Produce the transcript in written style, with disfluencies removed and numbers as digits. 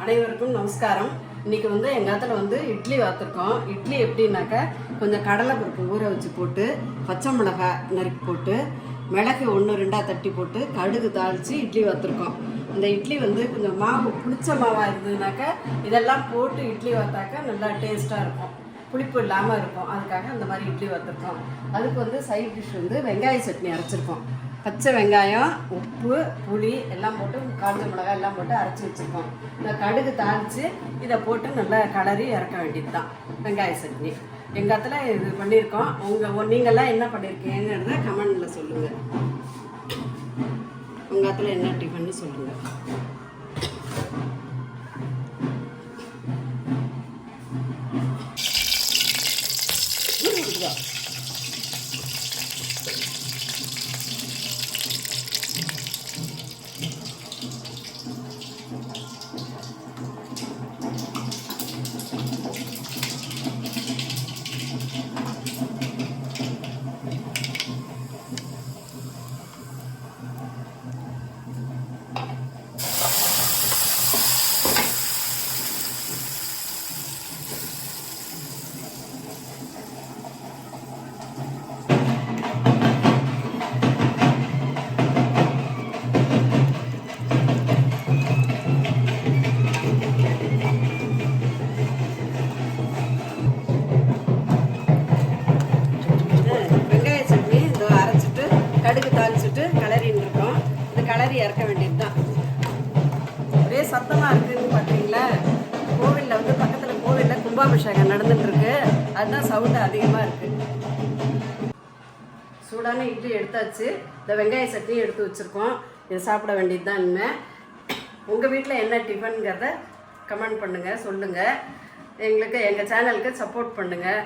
அனைவருக்கும் நமஸ்காரம். இன்றைக்கி எங்கள் இடத்துல இட்லி வார்த்துருக்கோம். இட்லி எப்படின்னாக்கா கொஞ்சம் கடலை பருப்பு ஊற வச்சு போட்டு, பச்சை மிளகாய் நறுக்கி போட்டு, மிளகு 1-2 தட்டி போட்டு, கடுகு தாளித்து இட்லி வார்த்துருக்கோம். அந்த இட்லி கொஞ்சம் மாவு புளிச்ச மாவாக இருந்ததுனாக்கா இதெல்லாம் போட்டு இட்லி வார்த்தாக்கா நல்லா டேஸ்ட்டாக இருக்கும், புளிப்பு இல்லாமல் இருக்கும். அதுக்காக அந்த மாதிரி இட்லி வார்த்துருக்கோம். அதுக்கு சைட் டிஷ் வெங்காய சட்னி அரைச்சிருக்கோம். பச்சை வெங்காயம், உப்பு, புளி எல்லாம் போட்டு, காஞ்ச மிளகாய் எல்லாம் போட்டு அரைச்சி வச்சுருக்கோம். இந்த கடுகு தாளித்து இதை போட்டு நல்லா கலரி இறக்க வேண்டியது தான் வெங்காய சட்னி. எங்கள் இடத்துல இது பண்ணியிருக்கோம். நீங்கள்லாம் என்ன பண்ணியிருக்கீங்கிறத கமெண்டில் சொல்லுங்கள். உங்கள் இடத்துல என்ன டிஃபன்னு சொல்லுங்கள். கடுகு தாளிச்சுட்டு கலரின்னு இருக்கோம். இந்த கலரி இறக்க வேண்டியது தான். ஒரே சத்தமாக இருக்குதுன்னு பார்த்தீங்களா? கோவிலில் பக்கத்தில் கோவிலில் கும்பாபிஷேகம் நடந்துட்டுருக்கு. அதுதான் சவுண்டு அதிகமாக இருக்குது. சூடான இட்லி எடுத்தாச்சு. இந்த வெங்காய சட்னியும் எடுத்து வச்சுருக்கோம். இதை சாப்பிட வேண்டியது தான். இனிமேல் உங்கள் வீட்டில் என்ன டிஃபனுங்கிறத கமெண்ட் பண்ணுங்கள், சொல்லுங்கள். எங்கள் சேனலுக்கு சப்போர்ட் பண்ணுங்கள்.